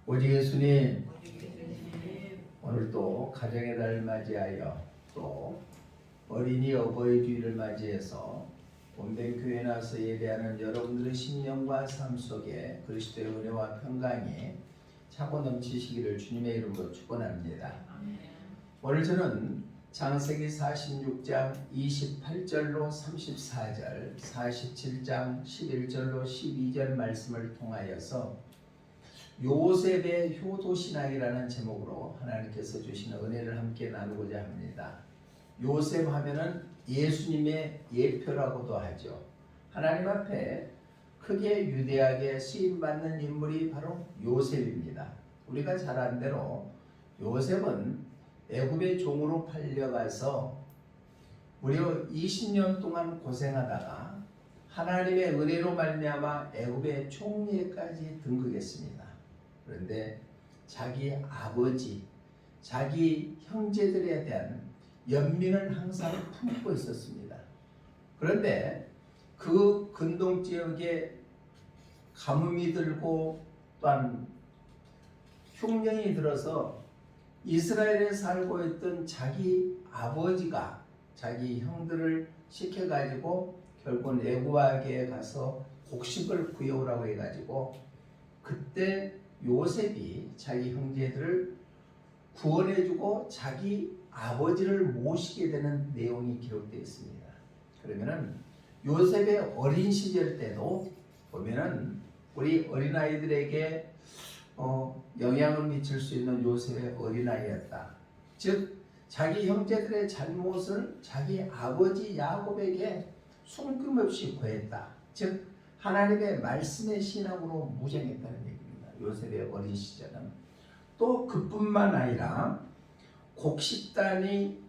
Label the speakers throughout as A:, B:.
A: 오직 예수님, 오늘 또 가정의 달을 맞이하여 또 어린이 어버이 주일을 맞이해서 본된 교회에 나와서 예배하는 여러분들의 신령과 삶 속에 그리스도의 은혜와 평강이 차고 넘치시기를 주님의 이름으로 축원합니다. 오늘 저는 창세기 46장 28절로 34절, 47장 11절로 12절 말씀을 통하여서 요셉의 효도신앙이라는 제목으로 하나님께서 주시는 은혜를 함께 나누고자 합니다. 요셉 하면은 예수님의 예표라고도 하죠. 하나님 앞에 크게 유대하게 쓰임받는 인물이 바로 요셉입니다. 우리가 잘 아는 대로 요셉은 애굽의 종으로 팔려가서 무려 20년 동안 고생하다가 하나님의 은혜로 말미암아 애굽의 총리에까지 등극했습니다. 그런데 자기 아버지, 자기 형제들에 대한 연민을 항상 품고 있었습니다. 그런데 그 근동 지역에 가뭄이 들고 또한 흉년이 들어서 이스라엘에 살고 있던 자기 아버지가 자기 형들을 시켜가지고 결국은 애굽에 가서 곡식을 구해오라고 해가지고 그때 요셉이 자기 형제들을 구원해주고 자기 아버지를 모시게 되는 내용이 기록되어 있습니다. 그러면은 요셉의 어린 시절 때도 보면은 우리 어린아이들에게 영향을 미칠 수 있는 요셉의 어린아이였다. 즉 자기 형제들의 잘못을 자기 아버지 야곱에게 숨김없이 고했다. 즉 하나님의 말씀의 신앙으로 무장했다는 얘기입니다. 요셉의 어린 시절은. 또 그뿐만 아니라 곡식단이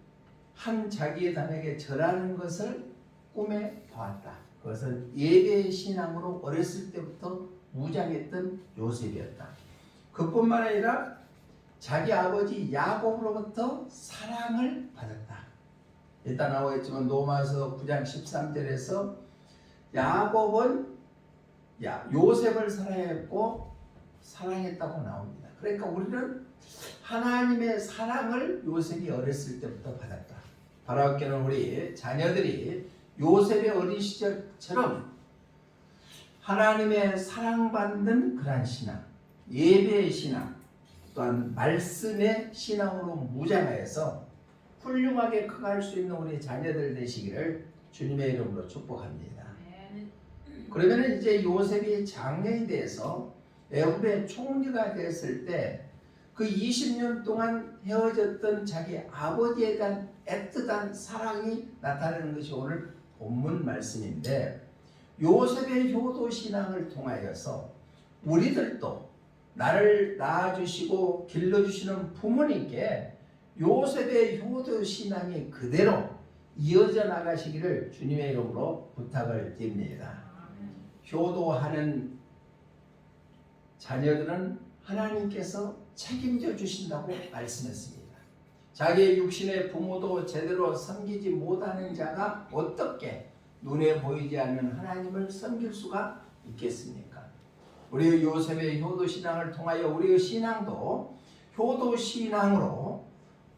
A: 한 자기의 단에게 절하는 것을 꿈에 보았다. 그것은 예배의 신앙으로 어렸을 때부터 무장했던 요셉이었다. 그뿐만 아니라 자기 아버지 야곱으로부터 사랑을 받았다. 일단 나와 있지만 로마서 9장 13절에서 야곱은 요셉을 사랑했다고 나옵니다. 그러니까 우리는 하나님의 사랑을 요셉이 어렸을 때부터 받았다. 바라옵기는 우리 자녀들이 요셉의 어린 시절처럼 하나님의 사랑받는 그러한 신앙, 예배의 신앙, 또한 말씀의 신앙으로 무장하여서 훌륭하게 커갈 수 있는 우리 자녀들 되시기를 주님의 이름으로 축복합니다. 그러면 이제 요셉이 장래에 대해서 애굽의 총리가 됐을 때 그 20년 동안 헤어졌던 자기 아버지에 대한 애틋한 사랑이 나타나는 것이 오늘 본문 말씀인데, 요셉의 효도 신앙을 통하여서 우리들도 나를 낳아주시고 길러주시는 부모님께 요셉의 효도 신앙이 그대로 이어져 나가시기를 주님의 이름으로 부탁을 드립니다. 효도하는 자녀들은 하나님께서 책임져 주신다고 말씀했습니다. 자기의 육신의 부모도 제대로 섬기지 못하는 자가 어떻게 눈에 보이지 않는 하나님을 섬길 수가 있겠습니까? 우리 요셉의 효도신앙을 통하여 우리의 신앙도 효도신앙으로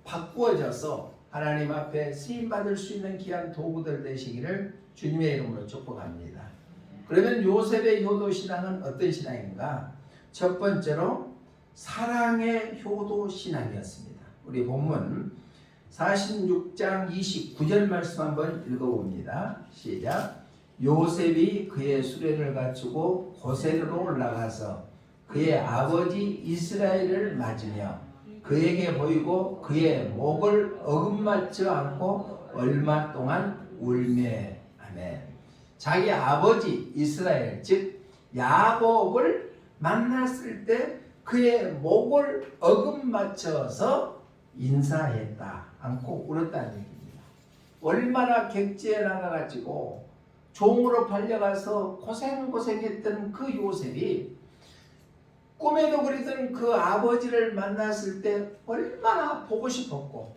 A: 바꾸어져서 하나님 앞에 쓰임받을 수 있는 귀한 도구들 되시기를 주님의 이름으로 축복합니다. 그러면 요셉의 효도신앙은 어떤 신앙인가? 첫 번째로 사랑의 효도신앙이었습니다. 우리 본문 46장 29절 말씀 한번 읽어봅니다. 시작. 요셉이 그의 수레를 갖추고 고센으로 올라가서 그의 아버지 이스라엘을 맞으며 그에게 보이고 그의 목을 어긋맞지 않고 얼마 동안 울매. 아멘. 자기 아버지 이스라엘 즉 야곱을 만났을 때 그의 목을 어긋맞춰서 인사했다. 않고 울었다는 얘기입니다. 얼마나 객지에 나가가지고 종으로 팔려가서 고생했던 그 요셉이 꿈에도 그리던 그 아버지를 만났을 때 얼마나 보고 싶었고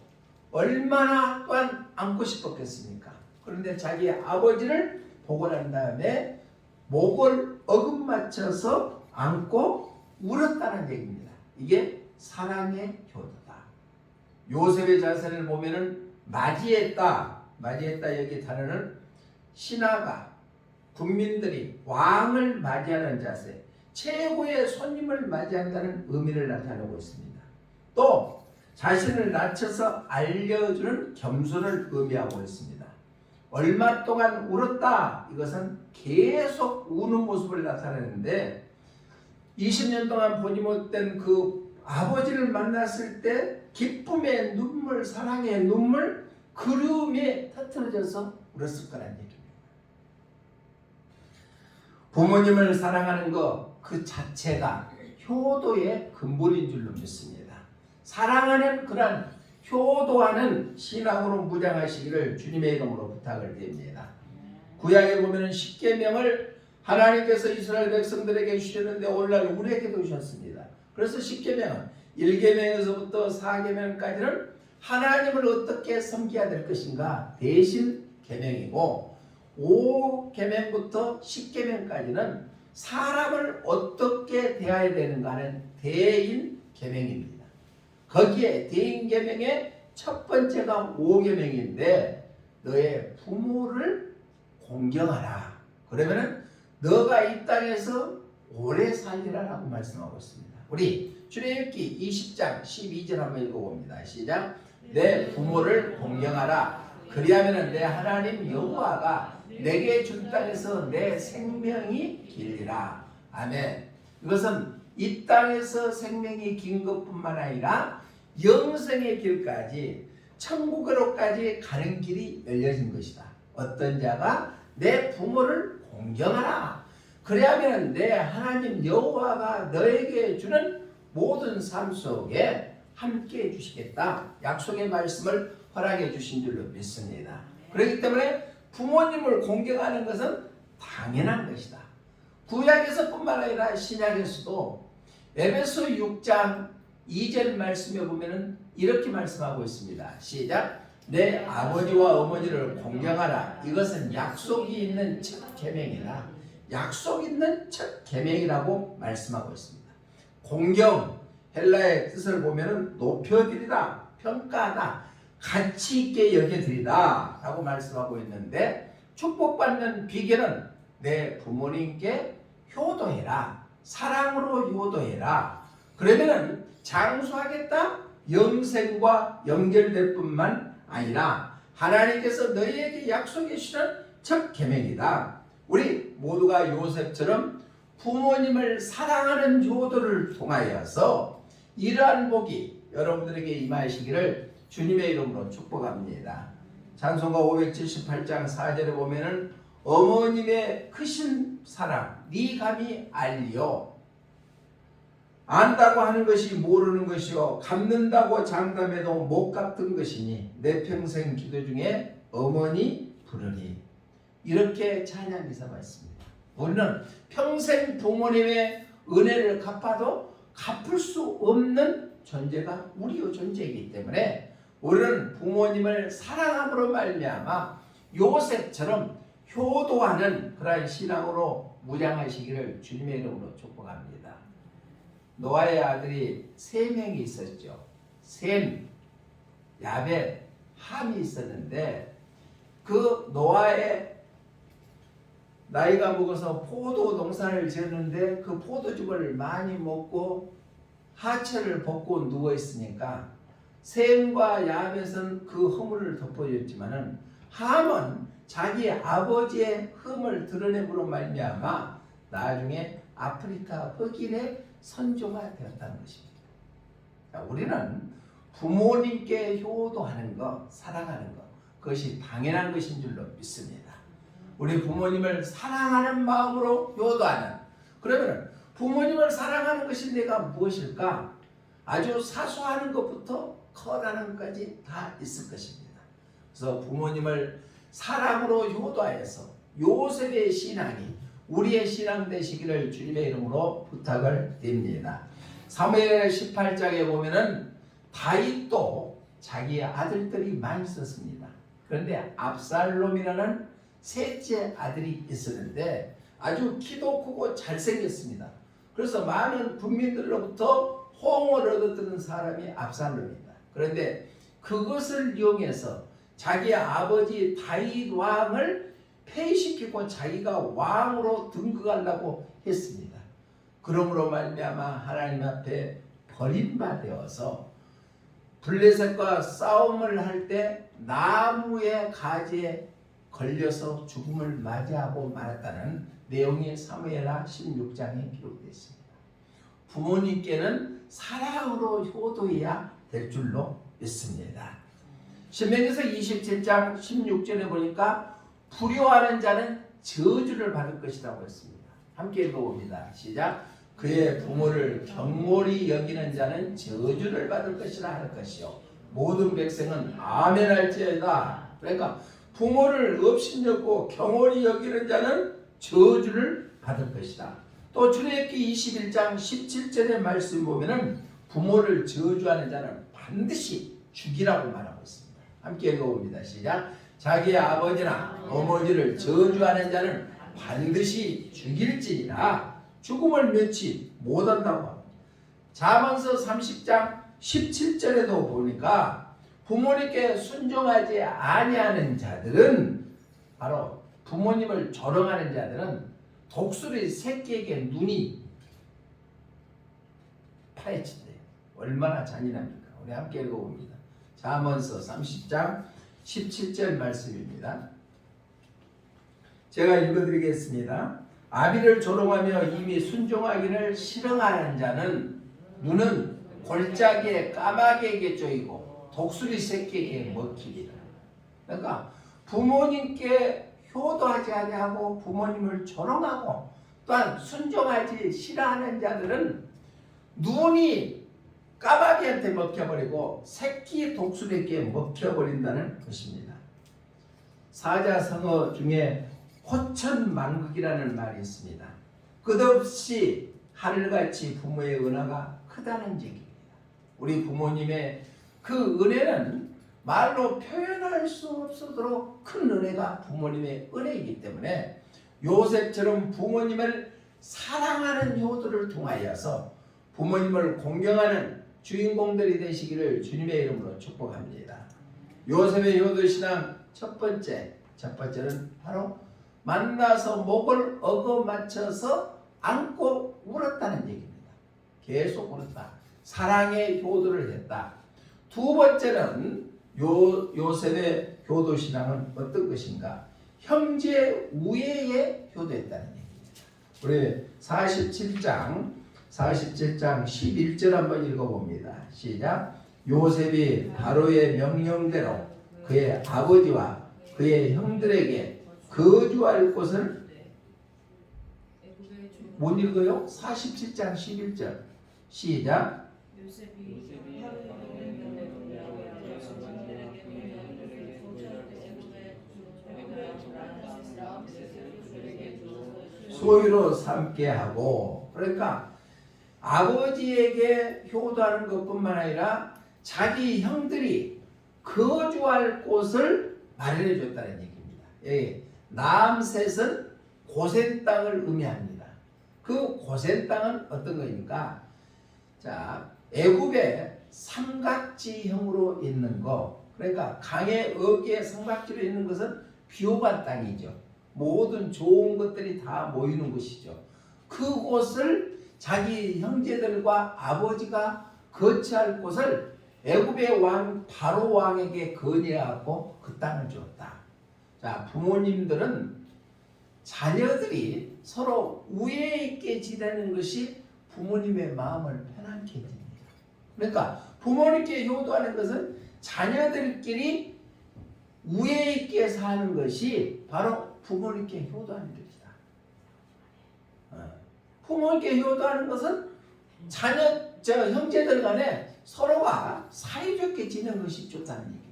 A: 얼마나 또한 안고 싶었겠습니까? 그런데 자기 아버지를 보고 난 다음에 목을 어긋맞춰서 안고 울었다는 얘기입니다. 이게 사랑의 효도다. 요셉의 자세를 보면은 맞이했다 여기 단어는 신하가 국민들이 왕을 맞이하는 자세, 최고의 손님을 맞이한다는 의미를 나타내고 있습니다. 또 자신을 낮춰서 알려주는 겸손을 의미하고 있습니다. 얼마 동안 울었다, 이것은 계속 우는 모습을 나타내는데 20년 동안 보지 못된 그 아버지를 만났을 때 기쁨의 눈물, 사랑의 눈물, 그리움에 터뜨려져서 울었을 거란 얘기입니다. 부모님을 사랑하는 것 그 자체가 효도의 근본인 줄로 믿습니다. 사랑하는 그런 효도하는 신앙으로 무장하시기를 주님의 이름으로 부탁을 드립니다. 구약에 보면 십계명을 하나님께서 이스라엘 백성들에게 주셨는데 오늘날 우리에게도 주셨습니다. 그래서 십계명은 1계명에서부터 4계명까지는 하나님을 어떻게 섬겨야 될 것인가 대신 계명이고 5계명부터 10계명까지는 사람을 어떻게 대해야 되는가 하는 대인 계명입니다. 거기에 대인 계명의 첫 번째가 5계명인데 너의 부모를 공경하라. 그러면은 너가 이 땅에서 오래 살리라라고 말씀하고 있습니다. 우리 출애굽기 20장 12절 한번 읽어봅니다. 시작. 내 부모를 공경하라. 그리하면 내 하나님 여호와가 내게 준 땅에서 내 생명이 길리라. 아멘. 이것은 이 땅에서 생명이 긴 것뿐만 아니라 영생의 길까지 천국으로까지 가는 길이 열려진 것이다. 어떤 자가 내 부모를 공경하라. 그래야면 내 하나님 여호와가 너에게 주는 모든 삶 속에 함께 해주시겠다. 약속의 말씀을 허락해 주신 줄로 믿습니다. 그렇기 때문에 부모님을 공경하는 것은 당연한 것이다. 구약에서뿐만 아니라 신약에서도 에베소 6장 2절 말씀에 보면 이렇게 말씀하고 있습니다. 시작. 내 아버지와 어머니를 공경하라. 이것은 약속이 있는 첫 계명이라. 약속 있는 첫 계명이라고 말씀하고 있습니다. 공경, 헬라의 뜻을 보면 높여드리다, 평가하다, 가치 있게 여겨드리다 라고 말씀하고 있는데 축복받는 비결은 내 부모님께 효도해라. 사랑으로 효도해라. 그러면은 장수하겠다. 영생과 연결될 뿐만 아니라 하나님께서 너희에게 약속해 주시는 첫 계명이다. 우리 모두가 요셉처럼 부모님을 사랑하는 효도를 통하여서 이러한 복이 여러분들에게 임하시기를 주님의 이름으로 축복합니다. 찬송가 578장 4절에 보면은 어머님의 크신 사랑 네 감히 알리오. 안다고 하는 것이 모르는 것이요 갚는다고 장담해도 못 갚던 것이니 내 평생 기도 중에 어머니 부르니. 이렇게 찬양 기사가 있습니다. 우리는 평생 부모님의 은혜를 갚아도 갚을 수 없는 존재가 우리의 존재이기 때문에 우리는 부모님을 사랑함으로 말미암아 요셉처럼 효도하는 그러한 신앙으로 무장하시기를 주님의 이름으로 축복합니다. 노아의 아들이 3명이 있었죠. 셈, 야벳, 함이 있었는데 그 노아의 나이가 먹어서 포도 농사를 지었는데 그 포도즙을 많이 먹고 하체를 벗고 누워 있으니까 셈과 야벳은 그 허물을 덮어줬지만은 함은 자기 아버지의 흠을 드러내므로 말미암아 나중에 아프리카 흑인의 선조가 되었다는 것입니다. 우리는 부모님께 효도하는 것, 사랑하는 것, 그것이 당연한 것인 줄로 믿습니다. 우리 부모님을 사랑하는 마음으로 효도하는, 그러면 부모님을 사랑하는 것이 내가 무엇일까? 아주 사소한 것부터 커다란 것까지 다 있을 것입니다. 그래서 부모님을 사랑으로 효도하여서 요셉의 신앙이 우리의 신앙 되시기를 주님의 이름으로 부탁을 드립니다. 사무엘 18장에 보면은 다윗도 자기의 아들들이 많이 있었습니다. 그런데 압살롬이라는 셋째 아들이 있었는데 아주 키도 크고 잘생겼습니다. 그래서 많은 국민들로부터 떨어뜨린 사람이 압살롬이다. 그런데 그것을 이용해서 자기 아버지 다윗 왕을 폐위시키고 자기가 왕으로 등극하려고 했습니다. 그러므로 말미암아 하나님 앞에 버림받아서 블레셋과 싸움을 할 때 나무의 가지에 걸려서 죽음을 맞이하고 말았다는 내용이 사무엘하 16장에 기록되어 있습니다. 부모님께는 사랑으로 효도해야 될 줄로 믿습니다. 신명기서 27장 16절에 보니까 불효하는 자는 저주를 받을 것이라고 했습니다. 함께 읽어봅니다. 시작. 그의 부모를 경홀히 여기는 자는 저주를 받을 것이라 할 것이요 모든 백성은 아멘 할지어다. 그러니까 부모를 업신여고 경홀히 여기는 자는 저주를 받을 것이다. 또 출애굽기 21장 17절의 말씀 보면은 부모를 저주하는 자는 반드시 죽이라고 말하고 있습니다. 함께 읽어봅니다. 시작. 자기의 아버지나 어머니를 저주하는 자는 반드시 죽일지니라. 죽음을 면치 못한다고 합니다. 잠언서 30장 17절에도 보니까 부모님께 순종하지 아니하는 자들은 바로 부모님을 조롱하는 자들은 독수리 새끼에게 눈이 파헤친대요. 얼마나 잔인합니까? 우리 함께 읽어봅니다. 잠언서 30장 17절 말씀입니다. 제가 읽어드리겠습니다. 아비를 조롱하며 이미 순종하기를 싫어하는 자는 눈은 골짜기에 까마귀에게 쪼이고 독수리 새끼에게 먹히리라. 그러니까 부모님께 효도하지 아니하고 부모님을 조롱하고 또한 순종하지 싫어하는 자들은 눈이 까마귀한테 먹혀버리고 새끼 독수리에게 먹혀버린다는 것입니다. 사자성어 중에 호천만극이라는 말이 있습니다. 끝없이 하늘같이 부모의 은혜가 크다는 얘기입니다. 우리 부모님의 그 은혜는 말로 표현할 수 없도록 큰 은혜가 부모님의 은혜이기 때문에 요셉처럼 부모님을 사랑하는 효도를 통하여서 부모님을 공경하는 주인공들이 되시기를 주님의 이름으로 축복합니다. 요셉의 효도신앙 첫 번째는 바로 만나서 목을 어거맞춰서 안고 울었다는 얘기입니다. 계속 울었다. 사랑의 효도를 했다. 두 번째는 요셉의 효도신앙은 어떤 것인가? 형제 우애에 효도했다는 얘기입니다. 우리 47장 11절 한번 읽어봅니다. 시작. 요셉이 바로의 명령대로 그의 아버지와 그의 형들에게 거주할 곳을 못 읽어요? 47장 11절 시작. 소유로 삼게 하고, 그러니까 아버지에게 효도하는 것뿐만 아니라 자기 형들이 거주할 곳을 마련해 줬다는 얘기입니다. 예, 남셋은 고센 땅을 의미합니다. 그 고센 땅은 어떤 거입니까? 자, 애굽의 삼각지형으로 있는 거, 그러니까 강의 어귀에 삼각지로 있는 것은 비호감 땅이죠. 모든 좋은 것들이 다 모이는 곳이죠. 그곳을 자기 형제들과 아버지가 거처할 곳을 애굽의 왕 바로 왕에게 건의하고 그 땅을 주었다. 자, 부모님들은 자녀들이 서로 우애 있게 지내는 것이 부모님의 마음을 편안케 해줍니다. 그러니까 부모님께 효도하는 것은 자녀들끼리 우애 있게 사는 것이 바로 부모님께 효도하는 것이다. 부모님께 효도하는 것은 형제들 간에 서로가 사이좋게 지내는 것이 좋다는 얘기입니다.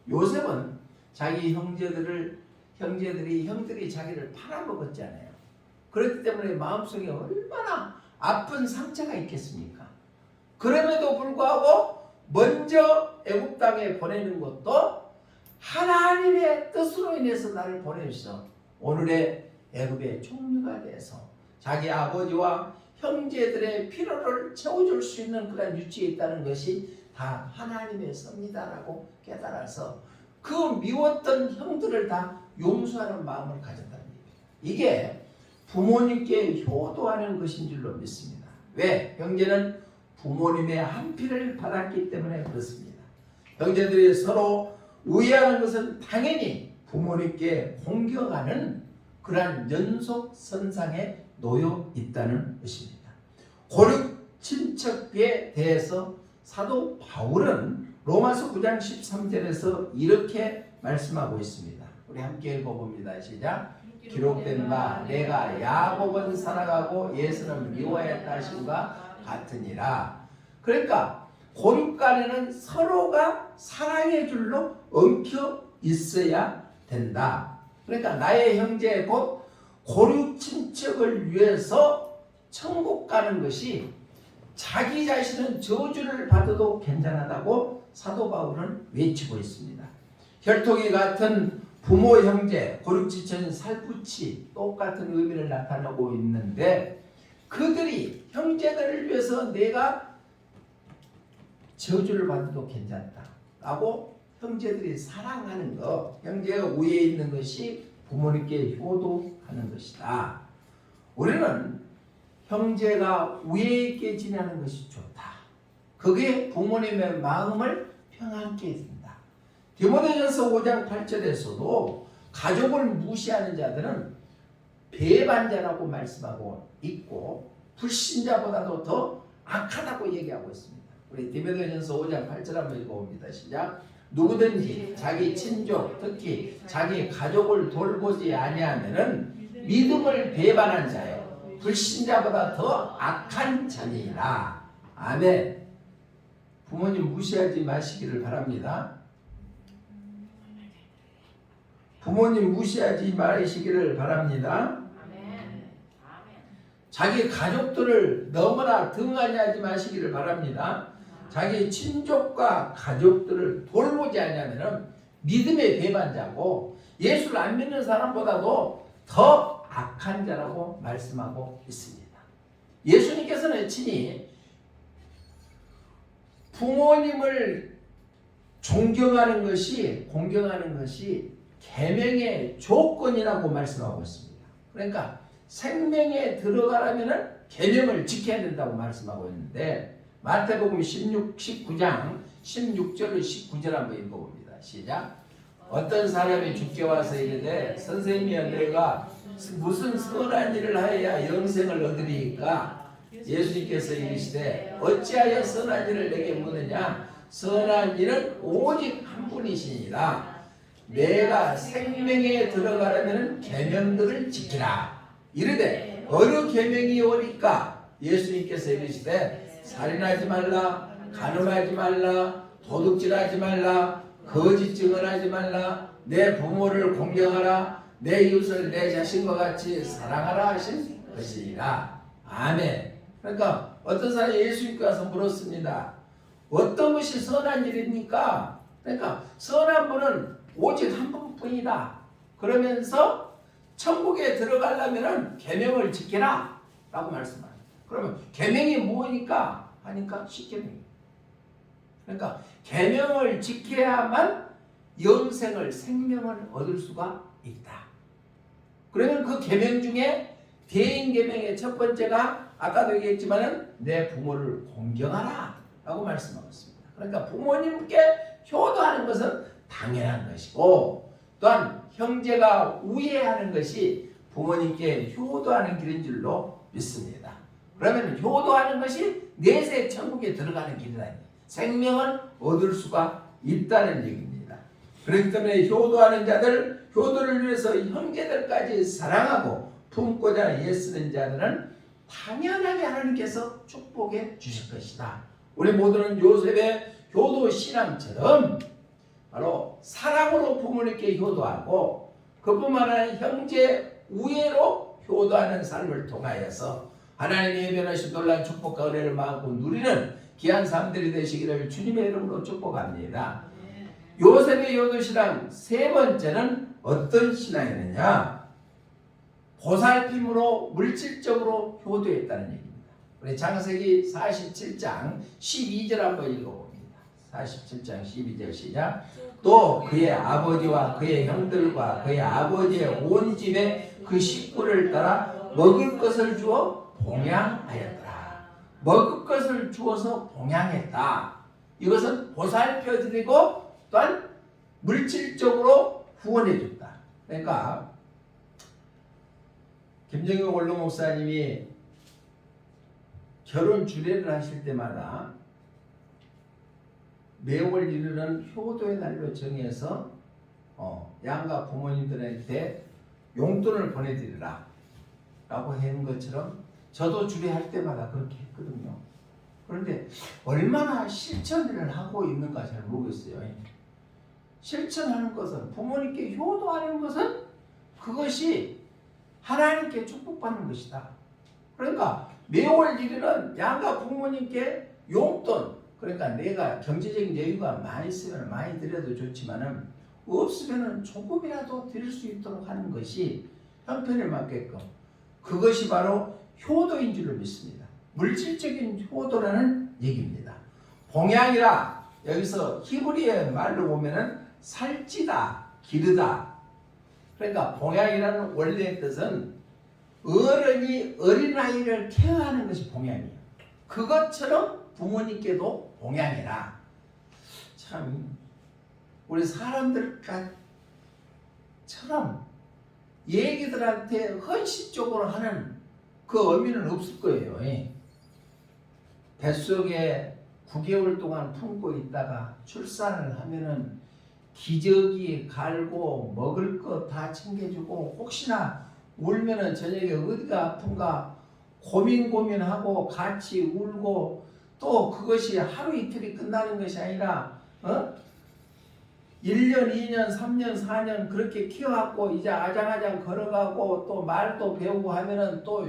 A: 요셉은 자기 형들이 자기를 팔아먹었잖아요. 그렇기 때문에 마음속에 얼마나 아픈 상처가 있겠습니까? 그럼에도 불구하고 먼저 애굽 땅에 보내는 것도 하나님의 뜻으로 인해서 나를 보내주셔서 오늘의 애굽의 총리가 돼서 자기 아버지와 형제들의 필요를 채워줄 수 있는 그런 위치에 있다는 것이 다 하나님의 섭리다라고 깨달아서 그 미웠던 형들을 다 용서하는 마음을 가졌다는 얘기입니다. 이게 부모님께 효도하는 것인 줄로 믿습니다. 왜? 형제는 부모님의 한 피를 받았기 때문에 그렇습니다. 형제들이 서로 우애하는 것은 당연히 부모님께 공경하는 그러한 연속선상에 놓여 있다는 것입니다. 고륙 친척에 대해서 사도 바울은 로마서 9장 13절에서 이렇게 말씀하고 있습니다. 우리 함께 읽어봅니다. 시작. 기록된 바 내가 야곱은 사랑하고 예수는 미워했다 하심과 같으니라. 그러니까 고륙 간에는 서로가 사랑의 줄로 엉켜 있어야 된다. 그러니까 나의 형제 곧 고륙 친척을 위해서 천국 가는 것이 자기 자신은 저주를 받아도 괜찮다고 사도 바울은 외치고 있습니다. 혈통이 같은 부모 형제, 고륙 친척은 살붙이 똑같은 의미를 나타내고 있는데 그들이 형제들을 위해서 내가 저주를 받아도 괜찮다라고 형제들이 사랑하는 것, 형제가 우애에 있는 것이 부모님께 효도하는 것이다. 우리는 형제가 우애 있게 지내는 것이 좋다. 그게 부모님의 마음을 평안케 해준다. 디모데전서 5장 8절에서도 가족을 무시하는 자들은 배반자라고 말씀하고 있고 불신자보다도 더 악하다고 얘기하고 있습니다. 우리 디모데전서 5장 8절 한번 읽어봅니다. 시작. 누구든지 자기 친족 특히 자기 가족을 돌보지 아니하면은 믿음을 배반한 자요 불신자보다 더 악한 자니라. 아멘. 부모님 무시하지 마시기를 바랍니다. 부모님 무시하지 마시기를 바랍니다. 자기 가족들을 너무나 등한히 하지 마시기를 바랍니다. 자기 친족과 가족들을 돌보지 않으면 믿음의 배반자고 예수를 안 믿는 사람보다도 더 악한 자라고 말씀하고 있습니다. 예수님께서는 친히 부모님을 존경하는 것이 공경하는 것이 계명의 조건이라고 말씀하고 있습니다. 그러니까 생명에 들어가려면 계명을 지켜야 된다고 말씀하고 있는데 마태복음 19장 16절 19절 한번 읽어봅니다. 시작. 어떤 사람이 주께 와서 이르되 선생님이여 내가 무슨 선한 일을 하여야 영생을 얻으리이까? 예수님께서 이르시되 어찌하여 선한 일을 내게 묻느냐? 선한 일은 오직 한 분이시니라. 내가 생명에 들어가려면 계명들을 지키라. 이르되 어느 계명이 오리까? 예수님께서 이르시되 살인하지 말라, 간음하지 말라, 도둑질하지 말라, 거짓 증언하지 말라, 내 부모를 공경하라, 내 이웃을 내 자신과 같이 사랑하라 하신 것이니라. 아멘. 그러니까 어떤 사람이 예수님께 와서 물었습니다. 어떤 것이 선한 일입니까? 그러니까 선한 분은 오직 한 분뿐이다. 그러면서 천국에 들어가려면 계명을 지키라 라고 말씀합니다. 그러면 계명이 뭐니까 하니까 10계명이에요. 그러니까 계명을 지켜야만 영생을 생명을 얻을 수가 있다. 그러면 그 계명 중에 대인 계명의 첫 번째가 아까도 얘기했지만은 내 부모를 공경하라 라고 말씀하고 있습니다. 그러니까 부모님께 효도하는 것은 당연한 것이고 또한 형제가 우애하는 것이 부모님께 효도하는 길인 줄로 믿습니다. 그러면 효도하는 것이 내세 천국에 들어가는 길이다. 생명을 얻을 수가 있다는 얘기입니다. 그렇기 때문에 효도하는 자들, 효도를 위해서 형제들까지 사랑하고 품고자 애쓰는 자들은 당연하게 하나님께서 축복해 주실 것이다. 우리 모두는 요셉의 효도 신앙처럼 바로 사랑으로 부모님께 효도하고 그뿐만 아니라 형제 우애로 효도하는 삶을 통하여서 하나님의 변하신 놀라운 축복과 은혜를 마음껏 누리는 귀한 삶들이 되시기를 주님의 이름으로 축복합니다. 요셉의 효도 신앙 세 번째는 어떤 신앙이느냐? 보살핌으로 물질적으로 효도했다는 얘기입니다. 우리 창세기 47장 12절 한번 읽어봅니다. 47장 12절 시작. 또 그의 아버지와 그의 형들과 그의 아버지의 온 집에 그 식구를 따라 먹을 것을 주어 봉양하였더라. 먹을 것을 주어서 봉양했다. 이것은 보살펴드리고 또한 물질적으로 후원해줬다. 그러니까 김정영 원로 목사님이 결혼 주례를 하실 때마다 매월 이르는 효도의 날로 정해서 양가 부모님들한테 용돈을 보내드리라 라고 하는 것처럼 저도 주례할 때마다 그렇게 했거든요. 그런데 얼마나 실천을 하고 있는가 잘 모르겠어요. 실천하는 것은, 부모님께 효도하는 것은 그것이 하나님께 축복받는 것이다. 그러니까 매월 이르는 양가 부모님께 용돈, 그러니까 내가 경제적인 여유가 많이 있으면 많이 드려도 좋지만은 없으면은 조금이라도 드릴 수 있도록 하는 것이 형편에 맞게끔, 그것이 바로 효도인 줄로 믿습니다. 물질적인 효도라는 얘기입니다. 봉양이라 여기서 히브리어 말로 보면은 살찌다, 기르다. 그러니까 봉양이라는 원래의 뜻은 어른이 어린아이를 케어하는 것이 봉양이에요. 그것처럼 부모님께도 봉양해라. 참 우리 사람들처럼 얘기들한테 헌신적으로 하는 그 의미는 없을 거예요. 뱃속에 9개월 동안 품고 있다가 출산을 하면은 기저귀 갈고 먹을 거 다 챙겨주고, 혹시나 울면은 저녁에 어디가 아픈가 고민하고 같이 울고, 또 그것이 하루 이틀이 끝나는 것이 아니라 1년, 2년, 3년, 4년 그렇게 키워갖고 이제 아장아장 걸어가고 또 말도 배우고 하면은 또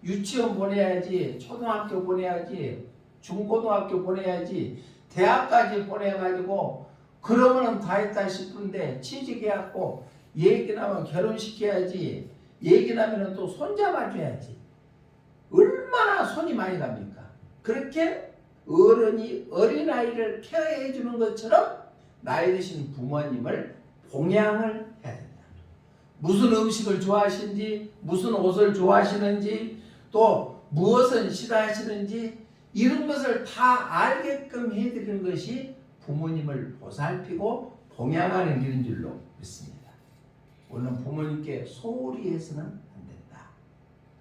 A: 유치원 보내야지, 초등학교 보내야지, 중고등학교 보내야지, 대학까지 보내가지고 그러면은 다 했다 싶은데 취직해갖고 얘기 나면 결혼시켜야지, 얘기 나면은 또 손잡아줘야지. 얼마나 손이 많이 갑니까? 그렇게 어른이 어린아이를 케어해 주는 것처럼 나이 드신 부모님을 봉양을 해야 된다. 무슨 음식을 좋아하시는지, 무슨 옷을 좋아하시는지, 또 무엇을 싫어하시는지 이런 것을 다 알게끔 해드리는 것이 부모님을 보살피고 봉양하는 일인 줄로 믿습니다. 물론 부모님께 소홀히 해서는 안 된다.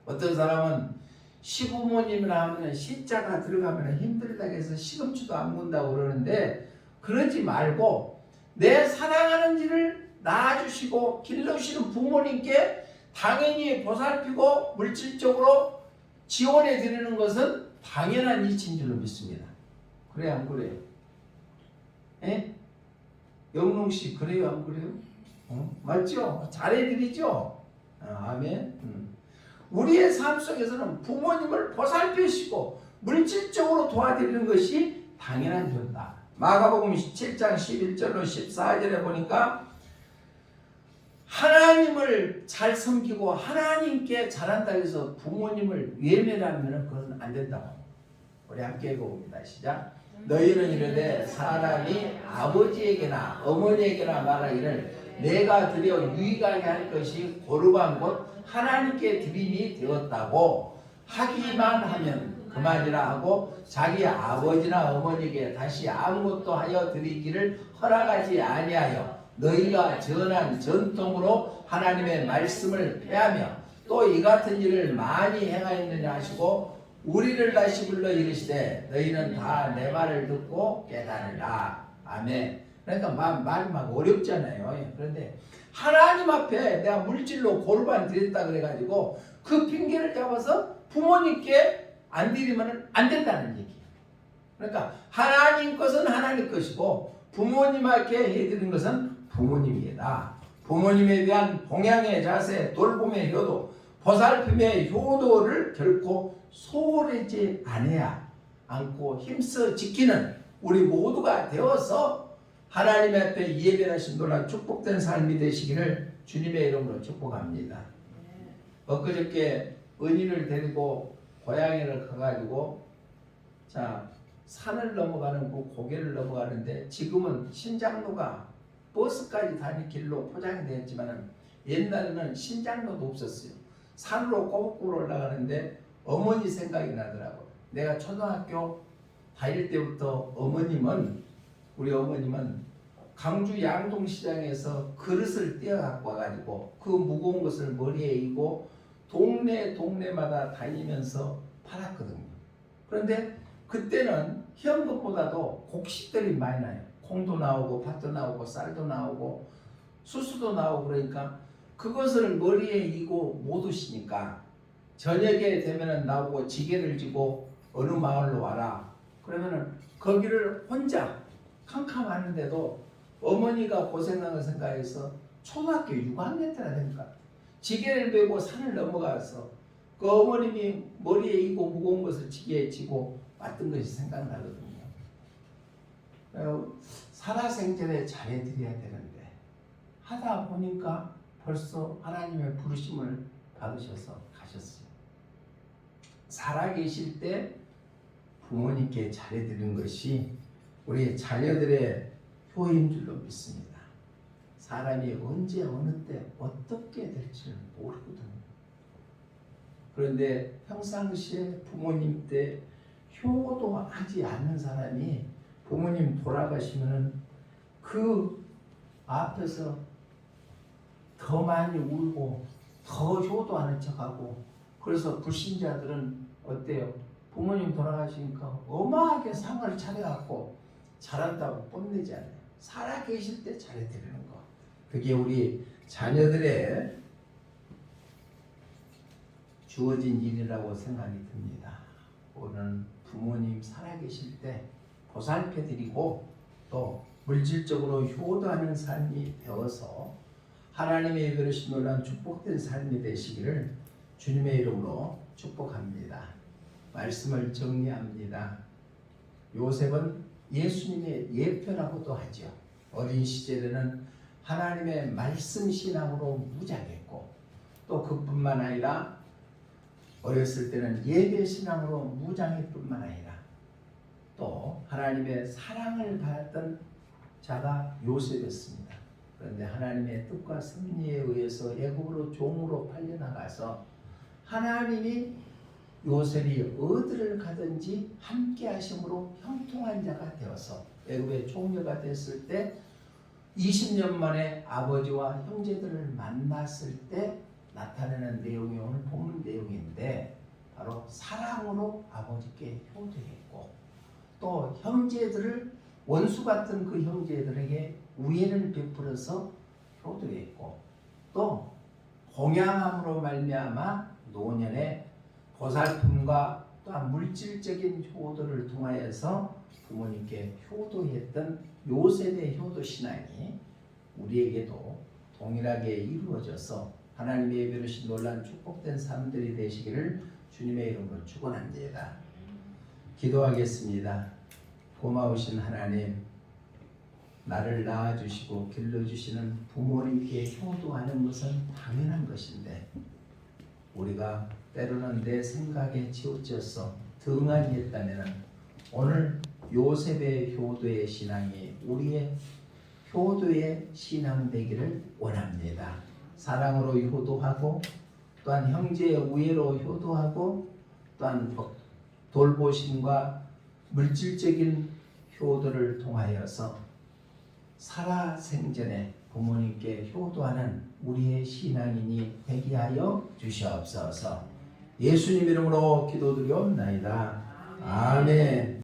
A: 어떤 사람은 시부모님이라 하면 시자가 들어가면 힘들다고 해서 시금치도 안 문다고 그러는데, 그러지 말고 내 사랑하는 이를 낳아주시고 길러주시는 부모님께 당연히 보살피고 물질적으로 지원해 드리는 것은 당연한 이치인 줄로 믿습니다. 그래요, 안 그래요? 영롱씨 그래요, 안 그래요? 맞죠? 잘해드리죠? 아멘. 우리의 삶 속에서는 부모님을 보살피시고 물질적으로 도와드리는 것이 당연한 일이다. 마가복음 7장 11절로 14절에 보니까 하나님을 잘 섬기고 하나님께 잘한다 해서 부모님을 외면하면 그것은 안 된다고. 우리 함께 읽어봅니다. 시작. 너희는 이르되 사람이 아버지에게나 어머니에게나 말하기를 내가 드려 유익하게 할 것이 고르반 곧 하나님께 드림이 되었다고 하기만 하면 그만이라 하고 자기 아버지나 어머니에게 다시 아무것도 하여 드리기를 허락하지 아니하여 너희가 전한 전통으로 하나님의 말씀을 폐하며 또 이 같은 일을 많이 행하였느냐 하시고 우리를 다시 불러 이르시되 너희는 다 내 말을 듣고 깨달으라. 아멘. 그러니까 말이 막 어렵잖아요. 그런데 하나님 앞에 내가 물질로 골반 드렸다 그래가지고 그 핑계를 잡아서 부모님께 안 드리면 안 된다는 얘기예요. 그러니까 하나님 것은 하나님 것이고 부모님께 해드리는 것은 부모님이다. 부모님에 대한 봉양의 자세, 돌봄의 효도, 보살핌의 효도를 결코 소홀하지 않고 힘써 지키는 우리 모두가 되어서 하나님 앞에 예배하신 놀라 축복된 삶이 되시기를 주님의 이름으로 축복합니다. 엊그저께 은희를 데리고 고향에를 가가지고 자 산을 넘어가는 그 고개를 넘어가는데 지금은 신장로가 버스까지 다닐 길로 포장이 되었지만 옛날에는 신장로도 없었어요. 산으로 꼬불꼬불 올라가는데 어머니 생각이 나더라고요. 내가 초등학교 다닐 때부터 우리 어머님은 강주 양동시장에서 그릇을 떼어갖고 와가지고 그 무거운 것을 머리에 이고 동네마다 다니면서 팔았거든요. 그런데 그때는 현금보다도 곡식들이 많이 나요. 콩도 나오고 팥도 나오고 쌀도 나오고 수수도 나오고 그러니까 그것을 머리에 이고 못 오시니까 저녁에 되면은 나오고 지게를 지고 어느 마을로 와라. 그러면은 거기를 혼자 캄캄하는데도 어머니가 고생하는 생각해서 초등학교 6학년 때나 되니까 지게를 메고 산을 넘어가서 그 어머님이 머리에 이고 무거운 것을 지게에 지고 왔던 것이 생각나거든요. 살아생전에 잘해드려야 되는데 하다 보니까 벌써 하나님의 부르심을 받으셔서 가셨어요. 살아계실 때 부모님께 잘해드리는 것이 우리 자녀들의 효인 줄로 믿습니다. 사람이 언제 어느 때 어떻게 될지를 모르거든요. 그런데 평상시에 부모님 때 효도하지 않는 사람이 부모님 돌아가시면은 그 앞에서 더 많이 울고 더 효도하는 척하고 그래서 불신자들은 어때요? 부모님 돌아가시니까 어마하게 상을 차려갖고 잘한다고 뽐내지 않아요. 살아계실 때 잘해드리는 거. 그게 우리 자녀들의 주어진 일이라고 생각이 듭니다. 오늘 부모님 살아계실 때 보살펴드리고 또 물질적으로 효도하는 삶이 되어서 하나님의 이루신 놀라운 축복된 삶이 되시기를 주님의 이름으로 축복합니다. 말씀을 정리합니다. 요셉은 예수님의 예표라고도 하죠. 어린 시절에는 하나님의 말씀 신앙으로 무장했고 또 그뿐만 아니라 어렸을 때는 예배 신앙으로 무장일 뿐만 아니라 또 하나님의 사랑을 받았던 자가 요셉이었습니다. 그런데 하나님의 뜻과 섭리에 의해서 애굽으로 종으로 팔려나가서 하나님이 요셉이 어디를 가든지 함께 하심으로 형통한 자가 되어서 애굽의 총리가 됐을 때 20년 만에 아버지와 형제들을 만났을 때 나타내는 내용이 오늘 본문 내용인데 바로 사랑으로 아버지께 효도했고 또 형제들을 원수 같은 그 형제들에게 우애를 베풀어서 효도했고 또 공양함으로 말미암아 노년에 보살핌과 또한 물질적인 효도를 통하여서 부모님께 효도했던 요셉의 효도 신앙이 우리에게도 동일하게 이루어져서 하나님의 예배로신 놀라운 축복된 삶들이 되시기를 주님의 이름으로 축원합니다. 기도하겠습니다. 고마우신 하나님, 나를 낳아주시고 길러주시는 부모님께 효도하는 것은 당연한 것인데 우리가 때로는 내 생각에 치우쳐서 등한히 했다면 오늘 요셉의 효도의 신앙이 우리의 효도의 신앙 되기를 원합니다. 사랑으로 효도하고 또한 형제의 우애로 효도하고 또한 돌보심과 물질적인 효도를 통하여서 살아생전에 부모님께 효도하는 우리의 신앙인이 되게 하여 주시옵소서. 예수님 이름으로 기도드리옵나이다. 아멘.